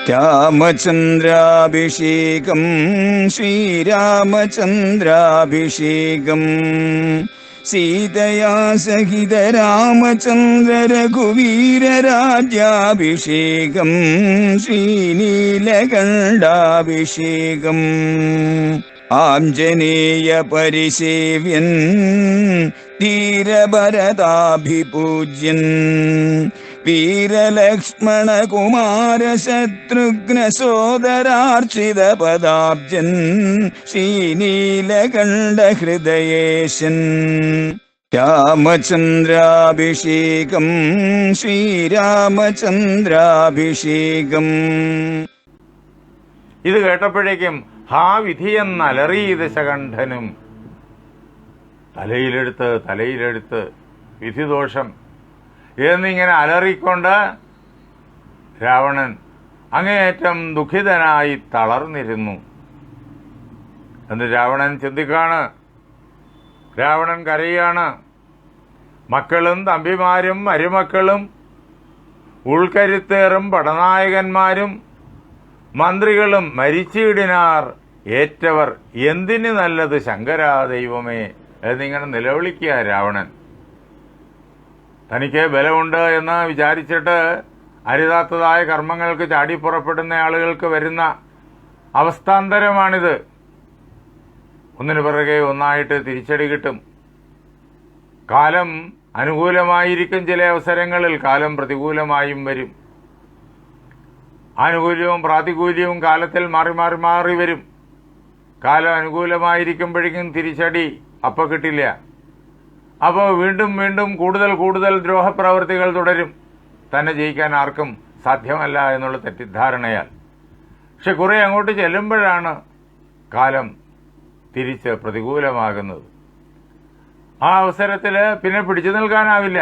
രാമചന്ദ്രാഭിഷേകം ശ്രീരാമചന്ദ്രാഭിഷേകം സീതയാ സഹിത രാമചന്ദ്ര രഘുവീരരാജ്യാഭിഷേകം ശ്രീനീലകണ്ഠാഭിഷേകം ആഞ്ജനേയ പരിസേവ്യൻ ധീരഭരതാഭിപൂജ്യൻ വീരലക്ഷ്മണ കുമാര ശത്രുഘ്ന സോദരാർച്ചിത പദാബ്ജൻ ശ്രീനീലകണ്ഠ ഹൃദയേശൻ രാമചന്ദ്രാഭിഷേകം ശ്രീരാമചന്ദ്രാഭിഷേകം. ഇത് കേട്ടപ്പോഴേക്കും ഹാ വിധിയെന്നലറി ദശകണ്ഠനും. തലയിലെടുത്ത് വിധിദോഷം എന്നിങ്ങനെ അലറിക്കൊണ്ട് രാവണൻ അങ്ങേയറ്റം ദുഃഖിതനായി തളർന്നിരുന്നു. എന്ന് രാവണൻ ചിന്തിക്കാണ്. രാവണൻ കരയാണ്. മക്കളും തമ്പിമാരും മരുമക്കളും ഉൾക്കരുത്തേറും പടനായകന്മാരും മന്ത്രികളും മരിച്ചിടിനാർ ഏറ്റവർ എന്തിന് നല്ലത് ശങ്കരാ ദൈവമേ എന്നിങ്ങനെ നിലവിളിക്കുക രാവണൻ. തനിക്ക് ബലമുണ്ട് എന്ന് വിചാരിച്ചിട്ട് അരുതാത്തതായ കർമ്മങ്ങൾക്ക് ചാടിപ്പുറപ്പെടുന്ന ആളുകൾക്ക് വരുന്ന അവസ്ഥാന്തരമാണിത്. ഒന്നിനു പിറകെ ഒന്നായിട്ട് തിരിച്ചടി കിട്ടും. കാലം അനുകൂലമായിരിക്കും, ചില അവസരങ്ങളിൽ കാലം പ്രതികൂലമായും വരും. ആനുകൂല്യവും പ്രാതികൂല്യവും കാലത്തിൽ മാറി വരും. കാലം അനുകൂലമായിരിക്കുമ്പോഴേക്കും തിരിച്ചടി അപ്പം കിട്ടില്ല. അപ്പോൾ വീണ്ടും കൂടുതൽ ദ്രോഹപ്രവൃത്തികൾ തുടരും. തന്നെ ജയിക്കാൻ ആർക്കും സാധ്യമല്ല എന്നുള്ള തെറ്റിദ്ധാരണയാൽ. പക്ഷെ കുറെ അങ്ങോട്ട് ചെല്ലുമ്പോഴാണ് കാലം തിരിച്ച് പ്രതികൂലമാകുന്നത്. ആ അവസരത്തിൽ പിന്നെ പിടിച്ചു നിൽക്കാനാവില്ല.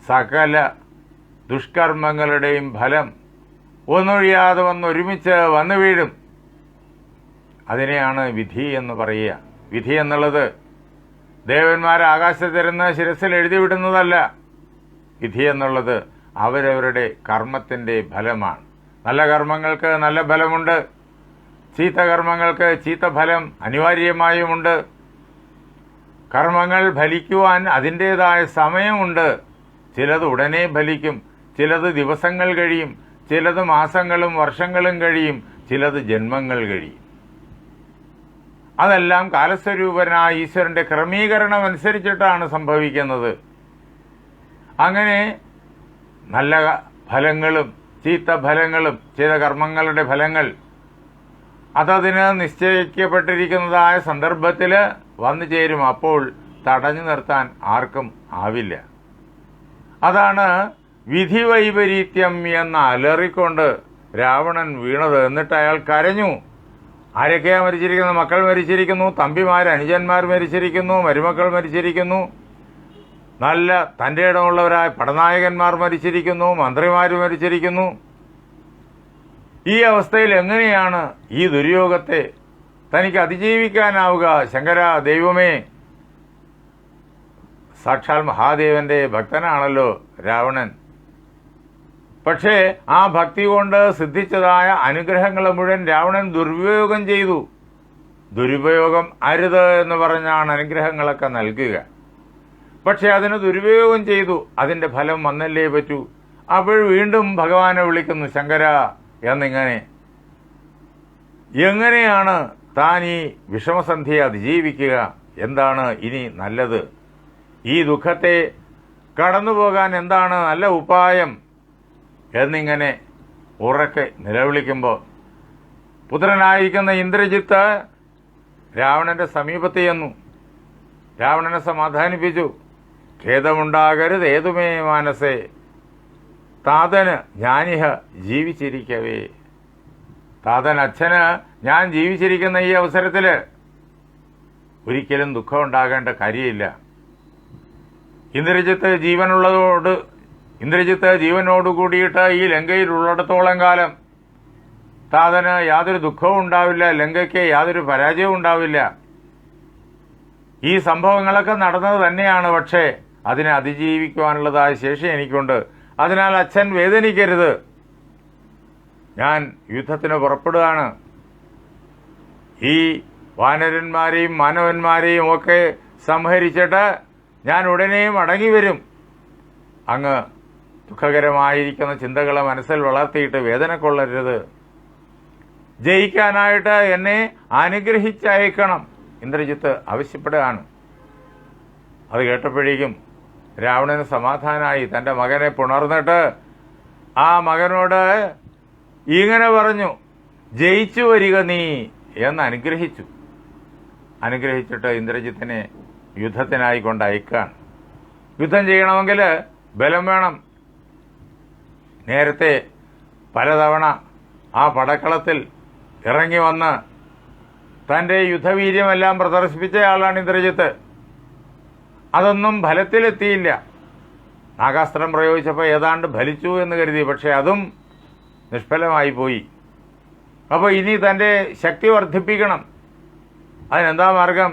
സകല ദുഷ്കർമ്മങ്ങളുടെയും ഫലം ഒന്നൊഴിയാതെ ഒരുമിച്ച് വന്നു വീഴും. അതിനെയാണ് വിധി എന്ന് പറയുക. വിധി എന്നുള്ളത് ദേവന്മാർ ആകാശത്തിരുന്ന് ശിരസിൽ എഴുതിവിടുന്നതല്ല. വിധി എന്നുള്ളത് അവരവരുടെ കർമ്മത്തിന്റെ ഫലമാണ്. നല്ല കർമ്മങ്ങൾക്ക് നല്ല ഫലമുണ്ട്, ചീത്ത കർമ്മങ്ങൾക്ക് ചീത്ത ഫലം അനിവാര്യമായുമുണ്ട്. കർമ്മങ്ങൾ ഫലിക്കുവാൻ അതിൻ്റെതായ സമയമുണ്ട്. ചിലത് ഉടനെ ഫലിക്കും, ചിലത് ദിവസങ്ങൾ കഴിയും, ചിലത് മാസങ്ങളും വർഷങ്ങളും കഴിയും, ചിലത് ജന്മങ്ങൾ കഴിയും. അതെല്ലാം കാലസ്വരൂപനായ ഈശ്വരന്റെ ക്രമീകരണം അനുസരിച്ചിട്ടാണ് സംഭവിക്കുന്നത്. അങ്ങനെ നല്ല ഫലങ്ങളും ചീത്ത ഫലങ്ങളും ചെയ്ത കർമ്മങ്ങളുടെ ഫലങ്ങൾ അതതിന് നിശ്ചയിക്കപ്പെട്ടിരിക്കുന്നതായ സന്ദർഭത്തിൽ വന്നു ചേരും. അപ്പോൾ തടഞ്ഞു നിർത്താൻ ആർക്കും ആവില്ല. അതാണ് വിധി വൈപരീത്യം എന്ന് അലറിക്കൊണ്ട് രാവണൻ വീണത്. എന്നിട്ട് അയാൾ കരഞ്ഞു. ആരൊക്കെയാ മരിച്ചിരിക്കുന്നത്? മക്കൾ മരിച്ചിരിക്കുന്നു, തമ്പിമാർ അനുജന്മാർ മരിച്ചിരിക്കുന്നു, മരുമക്കൾ മരിച്ചിരിക്കുന്നു, നല്ല തൻ്റെ ഇടമുള്ളവരായ പടനായകന്മാർ മരിച്ചിരിക്കുന്നു, മന്ത്രിമാർ മരിച്ചിരിക്കുന്നു. ഈ അവസ്ഥയിൽ എങ്ങനെയാണ് ഈ ദുര്യോഗത്തെ തനിക്ക് അതിജീവിക്കാനാവുക? ശങ്കര ദൈവമേ, സാക്ഷാൽ മഹാദേവന്റെ ഭക്തനാണല്ലോ രാവണൻ. പക്ഷേ ആ ഭക്തി കൊണ്ട് സിദ്ധിച്ചതായ അനുഗ്രഹങ്ങളെ മുഴുവൻ രാവണൻ ദുരുപയോഗം ചെയ്തു. ദുരുപയോഗം അരുത് എന്ന് പറഞ്ഞാണ് അനുഗ്രഹങ്ങളൊക്കെ നൽകുക. പക്ഷെ അതിന് ദുരുപയോഗം ചെയ്തു. അതിന്റെ ഫലം വന്നല്ലേ പറ്റൂ. അപ്പോൾ വീണ്ടും ഭഗവാനെ വിളിക്കുന്നു ശങ്കര എന്നിങ്ങനെ. എങ്ങനെയാണ് താൻ ഈ വിഷമസന്ധിയെ അതിജീവിക്കുക? എന്താണ് ഇനി നല്ലത്? ഈ ദുഃഖത്തെ കടന്നുപോകാൻ എന്താണ് നല്ല ഉപായം എന്നിങ്ങനെ ഉറക്കെ നിലവിളിക്കുമ്പോൾ പുത്രനായിരിക്കുന്ന ഇന്ദ്രജിത്ത് രാവണന്റെ സമീപത്ത് ചെന്നു. രാവണനെ സമാധാനിപ്പിച്ചു. ഖേദമുണ്ടാകരുത് ഏതുമേ മാനസേ, താതന് ഞാനിഹ ജീവിച്ചിരിക്കവേ. താതൻ അച്ഛന് ഞാൻ ജീവിച്ചിരിക്കുന്ന ഈ അവസരത്തിൽ ഒരിക്കലും ദുഃഖം ഉണ്ടാകേണ്ട കാര്യമില്ല. ഇന്ദ്രജിത്ത് ജീവനോട് കൂടിയിട്ട് ഈ ലങ്കയിൽ ഉള്ളിടത്തോളം കാലം താതന് യാതൊരു ദുഃഖവും ഉണ്ടാവില്ല, ലങ്കയ്ക്ക് യാതൊരു പരാജയവും ഉണ്ടാവില്ല. ഈ സംഭവങ്ങളൊക്കെ നടന്നത് തന്നെയാണ്. പക്ഷേ അതിനെ അതിജീവിക്കുവാനുള്ളതായ ശേഷി എനിക്കുണ്ട്. അതിനാൽ അച്ഛൻ വേദനിക്കരുത്. ഞാൻ യുദ്ധത്തിന് പുറപ്പെടുകയാണ്. ഈ വാനരന്മാരെയും മാനവന്മാരെയും ഒക്കെ സംഹരിച്ചിട്ട് ഞാൻ ഉടനെ മടങ്ങി വരും. അങ്ങ് ദുഃഖകരമായിരിക്കുന്ന ചിന്തകളെ മനസ്സിൽ വളർത്തിയിട്ട് വേദന കൊള്ളരുത്. ജയിക്കാനായിട്ട് എന്നെ അനുഗ്രഹിച്ചയക്കണം. ഇന്ദ്രജിത്ത് ആവശ്യപ്പെടുകയാണ്. അത് കേട്ടപ്പോഴേക്കും രാവണന് സമാധാനമായി. തൻ്റെ മകനെ പുണർന്നിട്ട് ആ മകനോട് ഇങ്ങനെ പറഞ്ഞു, ജയിച്ചു വരിക നീ എന്ന് അനുഗ്രഹിച്ചു. അനുഗ്രഹിച്ചിട്ട് ഇന്ദ്രജിത്തിനെ യുദ്ധത്തിനായി കൊണ്ട് അയക്കുകയാണ്. യുദ്ധം ചെയ്യണമെങ്കിൽ ബലം വേണം. നേരത്തെ പലതവണ ആ പടക്കളത്തിൽ ഇറങ്ങി വന്ന് തൻ്റെ യുദ്ധവീര്യമെല്ലാം പ്രദർശിപ്പിച്ചയാളാണ് ഇന്ദ്രജിത്ത്. അതൊന്നും ഫലത്തിലെത്തിയില്ല. നാഗാസ്ത്രം പ്രയോഗിച്ചപ്പോൾ ഏതാണ്ട് ഫലിച്ചു എന്ന് കരുതി, പക്ഷെ അതും നിഷ്ഫലമായി പോയി. അപ്പോൾ ഇനി തൻ്റെ ശക്തി വർദ്ധിപ്പിക്കണം. അതിനെന്താ മാർഗം?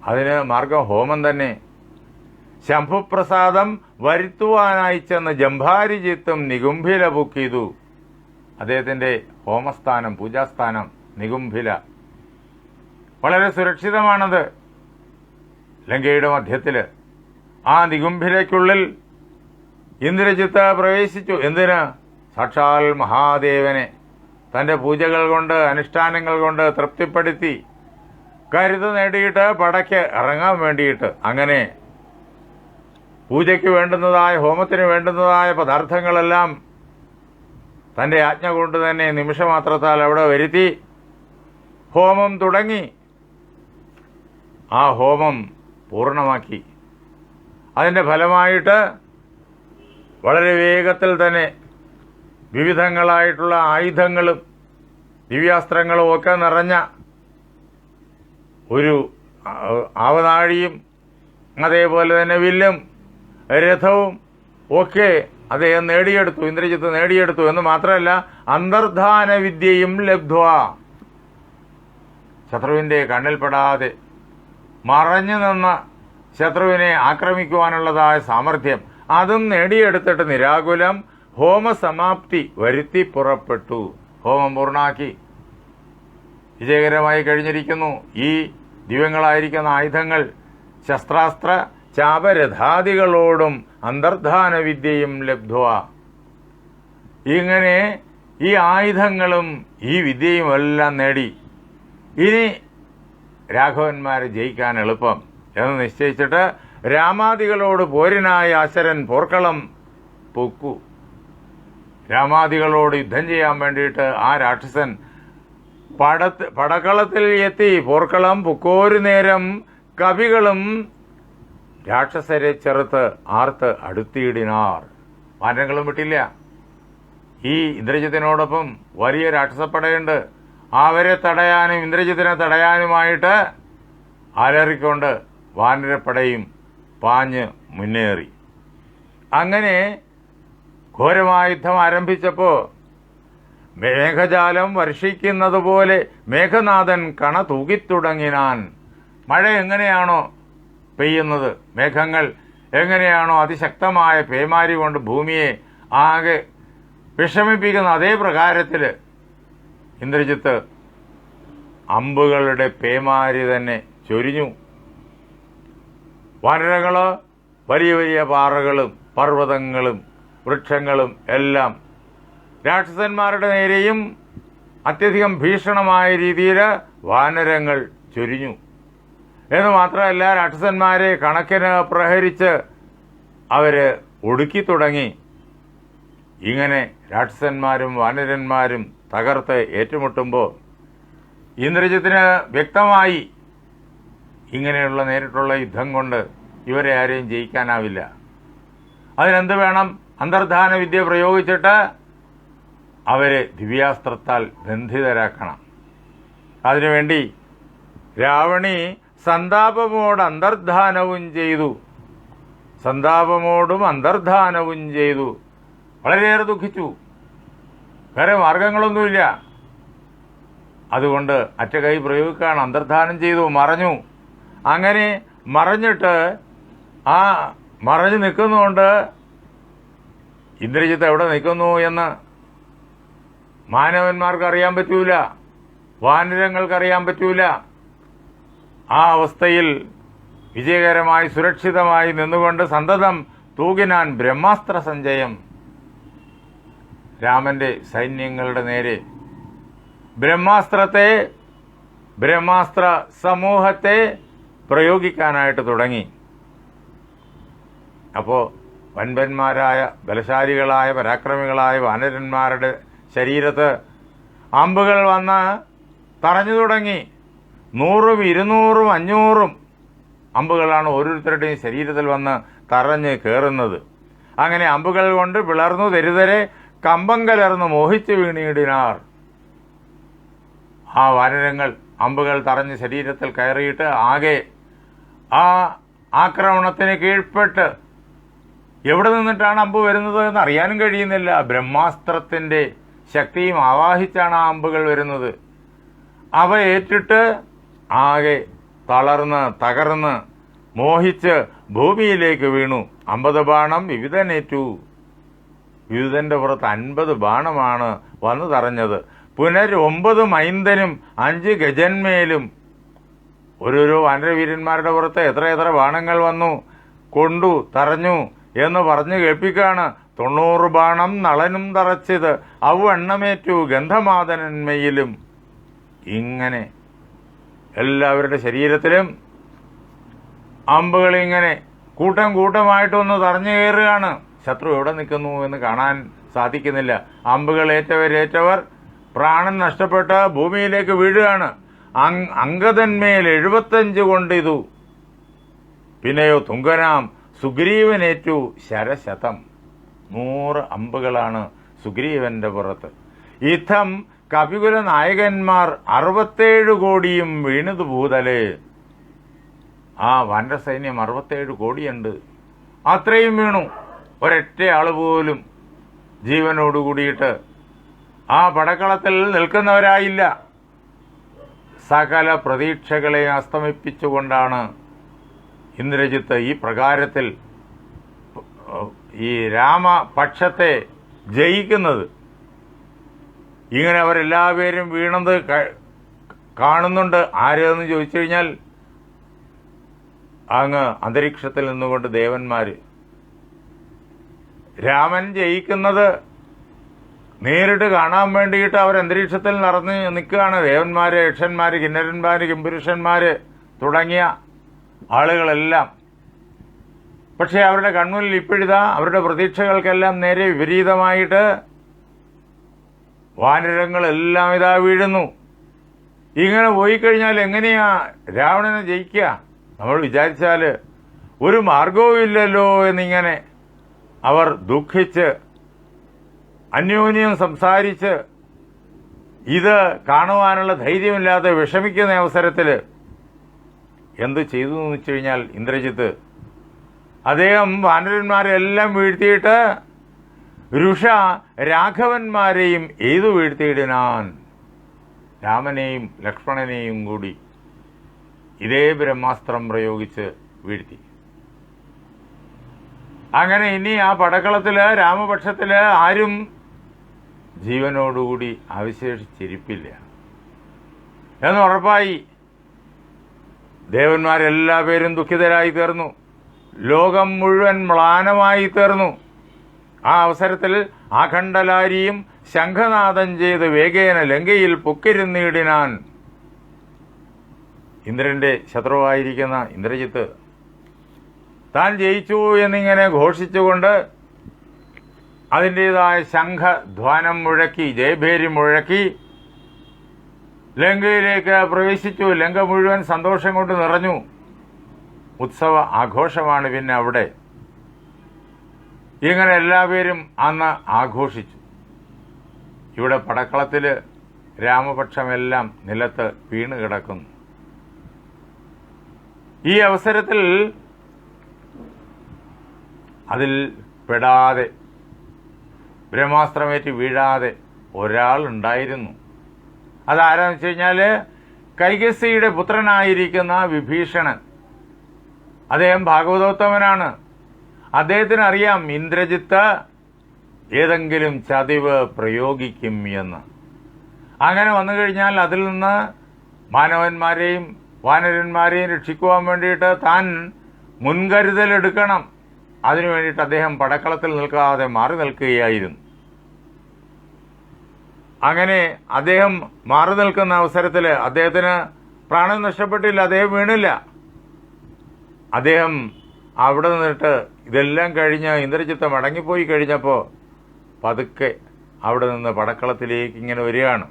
അതിന് മാർഗം ഹോമം തന്നെ. ശംഭുപ്രസാദം വരുത്തുവാനായി ചെന്ന് ജംഭാരിജിത്തും നികുംഭില ബുക്ക് ചെയ്തു. അദ്ദേഹത്തിൻ്റെ ഹോമസ്ഥാനം, പൂജാസ്ഥാനം നികുംഭില. വളരെ സുരക്ഷിതമാണത്. ലങ്കയുടെ മധ്യത്തിൽ ആ നികുംഭിലയ്ക്കുള്ളിൽ ഇന്ദ്രജിത്ത് പ്രവേശിച്ചു. എന്തിന്? സാക്ഷാൽ മഹാദേവനെ തൻ്റെ പൂജകൾ കൊണ്ട്, അനുഷ്ഠാനങ്ങൾ കൊണ്ട് തൃപ്തിപ്പെടുത്തി കരുത്ത് നേടിയിട്ട് പടയ്ക്ക് ഇറങ്ങാൻ വേണ്ടിയിട്ട്. അങ്ങനെ പൂജയ്ക്ക് വേണ്ടുന്നതായ, ഹോമത്തിന് വേണ്ടുന്നതായ പദാർത്ഥങ്ങളെല്ലാം തൻ്റെ ആജ്ഞ കൊണ്ട് തന്നെ നിമിഷമാത്രത്താൽ അവിടെ വരുത്തി ഹോമം തുടങ്ങി. ആ ഹോമം പൂർണ്ണമാക്കി. അതിൻ്റെ ഫലമായിട്ട് വളരെ വേഗത്തിൽ തന്നെ വിവിധങ്ങളായിട്ടുള്ള ആയുധങ്ങളും ദിവ്യാസ്ത്രങ്ങളും ഒക്കെ നിറഞ്ഞ ഒരു ആവനാഴിയും അതേപോലെ തന്നെ വില്ലും രഥവും ഒക്കെ അദ്ദേഹം നേടിയെടുത്തു, ഇന്ദ്രജിത്ത് നേടിയെടുത്തു. എന്ന് മാത്രമല്ല, അന്തർധാന വിദ്യയും ലബ്ധ്വ, ശത്രുവിൻ്റെ കണ്ണിൽപ്പെടാതെ മറഞ്ഞു നിന്ന ശത്രുവിനെ ആക്രമിക്കുവാനുള്ളതായ സാമർഥ്യം അതും നേടിയെടുത്തിട്ട് നിരാകുലം ഹോമസമാപ്തി വരുത്തി പുറപ്പെട്ടു. ഹോമം പൂർണ്ണാക്കി വിജയകരമായി കഴിഞ്ഞിരിക്കുന്നു. ഈ ദിവ്യങ്ങളായിരിക്കുന്ന ആയുധങ്ങൾ ശസ്ത്രാസ്ത്ര ചാപരഥാദികളോടും അന്തർധാന വിദ്യയും ലബ്ധ്വ. ഇങ്ങനെ ഈ ആയുധങ്ങളും ഈ വിദ്യയും എല്ലാം നേടി ഇനി രാഘവന്മാരെ ജയിക്കാൻ എളുപ്പം എന്ന് നിശ്ചയിച്ചിട്ട് രാമാദികളോട് പോരിനായി അശരൻ പോർക്കളം പൊക്കു. രാമാദികളോട് യുദ്ധം ചെയ്യാൻ വേണ്ടിയിട്ട് ആ രാക്ഷസൻ പടക്കളത്തിൽ എത്തി. പോർക്കളം പൊക്കോരു നേരം കവികളും രാക്ഷസരെ ചെറുത്ത് ആർത്ത് അടുത്തിയിടിനാർ. വാനരങ്ങളും വിട്ടില്ല. ഈ ഇന്ദ്രജിത്തിനോടൊപ്പം വലിയ രാക്ഷസപ്പടയുണ്ട്. അവരെ തടയാനും ഇന്ദ്രജിത്തിനെ തടയാനുമായിട്ട് അലറിക്കൊണ്ട് വാനരപ്പടയും പാഞ്ഞ് മുന്നേറി. അങ്ങനെ ഘോരമായ യുദ്ധം ആരംഭിച്ചപ്പോൾ മേഘജാലം വർഷിക്കുന്നത് പോലെ മേഘനാഥൻ കണ തൂകിത്തുടങ്ങിനാൻ. മഴ എങ്ങനെയാണോ പെയ്യുന്നത്, മേഘങ്ങൾ എങ്ങനെയാണോ അതിശക്തമായ പേമാരി കൊണ്ട് ഭൂമിയെ ആകെ വിഷമിപ്പിക്കുന്ന അതേ പ്രകാരത്തിൽ ഇന്ദ്രജിത്ത് അമ്പുകളുടെ പേമാരി തന്നെ ചൊരിഞ്ഞു. വനരകൾ, വലിയ വലിയ പാറകളും പർവ്വതങ്ങളും വൃക്ഷങ്ങളും എല്ലാം രാക്ഷസന്മാരുടെ നേരെയും അത്യധികം ഭീഷണമായ രീതിയിൽ വാനരങ്ങൾ ചൊരിഞ്ഞു. എന്ന് മാത്രമല്ല, രാക്ഷസന്മാരെ കണക്കിന് പ്രഹരിച്ച് അവർ ഒടുക്കി തുടങ്ങി. ഇങ്ങനെ രാക്ഷസന്മാരും വാനരന്മാരും തകർത്ത് ഏറ്റുമുട്ടുമ്പോൾ ഇന്ദ്രജിത്തിന് വ്യക്തമായി ഇങ്ങനെയുള്ള നേരിട്ടുള്ള യുദ്ധം കൊണ്ട് ഇവരെ ആരെയും ജയിക്കാനാവില്ല. അതിനെന്ത് വേണം? അന്തർധാന വിദ്യ പ്രയോഗിച്ചിട്ട് അവരെ ദിവ്യാസ്ത്രത്താൽ ബന്ധിതരാക്കണം. അതിനുവേണ്ടി രാവണി സന്താപമോട് അന്തർധാനവും ചെയ്തു. സന്താപമോടും അന്തർധാനവും ചെയ്തു. വളരെയേറെ ദുഃഖിച്ചു. വേറെ മാർഗങ്ങളൊന്നുമില്ല. അതുകൊണ്ട് അറ്റകൈ പ്രയോഗിക്കുകയാണ്. അന്തർധാനം ചെയ്തു, മറഞ്ഞു. അങ്ങനെ മറഞ്ഞിട്ട് ആ മറഞ്ഞു നിൽക്കുന്നുകൊണ്ട് ഇന്ദ്രജിത്ത് എവിടെ നിൽക്കുന്നു എന്ന് മാനവന്മാർക്ക് അറിയാൻ പറ്റൂല, വാനരങ്ങൾക്ക് അറിയാൻ പറ്റൂല. ആ അവസ്ഥയിൽ വിജയകരമായി സുരക്ഷിതമായി നിന്നുകൊണ്ട് സന്തതം തൂകിനാൻ ബ്രഹ്മാസ്ത്ര സഞ്ചയം. രാമന്റെ സൈന്യങ്ങളുടെ നേരെ ബ്രഹ്മാസ്ത്ര സമൂഹത്തെ പ്രയോഗിക്കാനായിട്ട് തുടങ്ങി. അപ്പോൾ വൻപന്മാരായ ബലശാലികളായ പരാക്രമികളായ വാനരന്മാരുടെ ശരീരത്ത് അമ്പുകൾ വന്ന് തറഞ്ഞു തുടങ്ങി. 100, 200, 500 അമ്പുകളാണ് ഓരോരുത്തരുടെയും ശരീരത്തിൽ വന്ന് തറഞ്ഞ് കയറുന്നത്. അങ്ങനെ അമ്പുകൾ കൊണ്ട് പിളർന്നു തെരുതരെ കമ്പം കലർന്നു മോഹിച്ചു വീണിടിനാർ. ആ വാനരങ്ങൾ അമ്പുകൾ തറഞ്ഞ് ശരീരത്തിൽ കയറിയിട്ട് ആകെ ആ ആക്രമണത്തിന് കീഴ്പ്പെട്ട് എവിടെ നിന്നിട്ടാണ് അമ്പ് വരുന്നത് എന്ന് അറിയാനും കഴിയുന്നില്ല. ബ്രഹ്മാസ്ത്രത്തിന്റെ ശക്തിയും ആവാഹിച്ചാണ് ആ അമ്പുകൾ വരുന്നത്. അവ ഏറ്റിട്ട് ആകെ തളർന്ന് തകർന്ന് മോഹിച്ച് ഭൂമിയിലേക്ക് വീണു. 50 ബാണം വിവിധനേറ്റു. വിവിധന്റെ പുറത്ത് 50 ബാണമാണ് വന്നു തറഞ്ഞത്. 9 മൈന്ദനും 5 ഗജന്മേലും. ഓരോരോ വാനരവീരന്മാരുടെ പുറത്ത് എത്ര ബാണങ്ങൾ വന്നു കൊണ്ടു തറഞ്ഞു എന്ന് പറഞ്ഞു കേൾപ്പിക്കാണ്. 90 ബാണം നളനും തറച്ചത് എണ്ണമേറ്റു ഗന്ധമാദനന്മയിലും. ഇങ്ങനെ എല്ലാവരുടെ ശരീരത്തിലും അമ്പുകൾ ഇങ്ങനെ കൂട്ടം കൂട്ടമായിട്ടൊന്ന് തറഞ്ഞു കയറുകയാണ്. ശത്രു എവിടെ നിൽക്കുന്നു എന്ന് കാണാൻ സാധിക്കുന്നില്ല. അമ്പുകൾ ഏറ്റവർ പ്രാണൻ നഷ്ടപ്പെട്ട് ഭൂമിയിലേക്ക് വീഴുകയാണ്. അങ്കദന്മേൽ 75 കൊണ്ടിതു. പിന്നെയോ തുങ്കനാം സുഗ്രീവനേറ്റു ശരശതം. 100 അമ്പുകളാണ് സുഗ്രീവന്റെ പുറത്ത്. യുദ്ധം കപികുല നായകന്മാർ 67 കോടിയും വീണതു ഭൂതലേ. ആ വാനര സൈന്യം 67 കോടിയുണ്ട്. അത്രയും വീണു. ഒരൊറ്റ ആള് പോലും ജീവനോടുകൂടിയിട്ട് ആ പടക്കളത്തിൽ നിൽക്കുന്നവരായില്ല. സകല പ്രതീക്ഷകളെ അസ്തമിപ്പിച്ചുകൊണ്ടാണ് ഇന്ദ്രജിത്ത് ഈ പ്രകാരത്തിൽ ഈ രാമപക്ഷത്തെ ജയിക്കുന്നത്. ഇങ്ങനെ അവരെല്ലാവരും വീണത് കാണുന്നുണ്ട്. ആരെന്ന് ചോദിച്ചു കഴിഞ്ഞാൽ അങ്ങ് അന്തരീക്ഷത്തിൽ നിന്നുകൊണ്ട് ദേവന്മാര്. രാമൻ ജയിക്കുന്നത് നേരിട്ട് കാണാൻ വേണ്ടിയിട്ട് അവർ അന്തരീക്ഷത്തിൽ നിറഞ്ഞ് നിൽക്കുകയാണ്. ദേവന്മാര്, യക്ഷന്മാര്, കിന്നരന്മാര്, കിംപുരുഷന്മാര് തുടങ്ങിയ ആളുകളെല്ലാം. പക്ഷെ അവരുടെ കൺമുന്നിൽ ഇപ്പോഴിതാ അവരുടെ പ്രതീക്ഷകൾക്കെല്ലാം നേരെ വിപരീതമായിട്ട് വാനരങ്ങളെല്ലാം ഇതാ വീഴുന്നു. ഇങ്ങനെ പോയി കഴിഞ്ഞാൽ എങ്ങനെയാ രാവണനെ ജയിക്കുക? നമ്മൾ വിചാരിച്ചാൽ ഒരു മാർഗവും ഇല്ലല്ലോ എന്നിങ്ങനെ അവർ ദുഃഖിച്ച് അന്യോന്യം സംസാരിച്ച് ഇത് കാണുവാനുള്ള ധൈര്യമില്ലാതെ വിഷമിക്കുന്ന അവസരത്തിൽ എന്ത് ചെയ്തു എന്ന് വെച്ച് കഴിഞ്ഞാൽ ഇന്ദ്രജിത്ത് അദ്ദേഹം വാനരന്മാരെല്ലാം വീഴ്ത്തിയിട്ട് രുഷ രാഘവന്മാരെയും ഏതു വീഴ്ത്തിയിടിനാൻ. രാമനെയും ലക്ഷ്മണനെയും കൂടി ഇതേ ബ്രഹ്മാസ്ത്രം പ്രയോഗിച്ച് വീഴ്ത്തി. അങ്ങനെ ഇനി ആ പടക്കളത്തില് രാമപക്ഷത്തില് ആരും ജീവനോടുകൂടി അവശേഷിച്ചിരിപ്പില്ല എന്ന് ഉറപ്പായി. ദേവന്മാരെല്ലാ പേരും ദുഃഖിതരായി തീർന്നു. ലോകം മുഴുവൻ മ്ലാനമായി തീർന്നു. ആ അവസരത്തിൽ ആഖണ്ഡലാരിയും ശംഖനാദം ചെയ്ത് വേഗേന ലങ്കയിൽ പൊക്കിരുന്നിടിനാൻ. ഇന്ദ്രന്റെ ശത്രുവായിരിക്കുന്ന ഇന്ദ്രജിത്ത് താൻ ജയിച്ചു എന്നിങ്ങനെ ഘോഷിച്ചുകൊണ്ട് അതിൻ്റെതായ ശംഖധ്വാനം മുഴക്കി, ജയഭേരി മുഴക്കി ലങ്കയിലേക്ക് പ്രവേശിച്ചു. ലങ്ക മുഴുവൻ സന്തോഷം കൊണ്ട് നിറഞ്ഞു. ഉത്സവ ആഘോഷമാണ് പിന്നെ അവിടെ. ഇങ്ങനെ എല്ലാവരും അന്ന് ആഘോഷിച്ചു. ഇവിടെ പടക്കളത്തിൽ രാമപക്ഷമെല്ലാം നിലത്ത് വീണ് കിടക്കുന്നു. ഈ അവസരത്തിൽ അതിൽ പെടാതെ ബ്രഹ്മാസ്ത്രമേറ്റ് വീഴാതെ ഒരാളുണ്ടായിരുന്നു. അതാരാന്ന് വെച്ച് കഴിഞ്ഞാൽ കൈകസിയുടെ പുത്രനായിരിക്കുന്ന വിഭീഷണൻ. അദ്ദേഹം ഭാഗവതോത്തമനാണ്. അദ്ദേഹത്തിന് അറിയാം ഇന്ദ്രജിത്ത് ഏതെങ്കിലും ചതിവ് പ്രയോഗിക്കും എന്ന്. അങ്ങനെ വന്നു കഴിഞ്ഞാൽ അതിൽ നിന്ന് മാനവന്മാരെയും വാനരന്മാരെയും രക്ഷിക്കുവാൻ വേണ്ടിയിട്ട് താൻ മുൻകരുതലെടുക്കണം. അതിനു വേണ്ടിയിട്ട് അദ്ദേഹം പടക്കളത്തിൽ നിൽക്കാതെ മാറി നിൽക്കുകയായിരുന്നു. അങ്ങനെ അദ്ദേഹം മാറി നിൽക്കുന്ന അവസരത്തിൽ അദ്ദേഹത്തിന് പ്രാണൻ നഷ്ടപ്പെട്ടില്ല, അദ്ദേഹം വീണില്ല. അദ്ദേഹം അവിടെ നിന്നിട്ട് ഇതെല്ലാം കഴിഞ്ഞ് ഇന്ദ്രജിത്ത് മടങ്ങിപ്പോയി കഴിഞ്ഞപ്പോൾ പതുക്കെ അവിടെ നിന്ന് പടക്കളത്തിലേക്ക് ഇങ്ങനെ വരികയാണ്.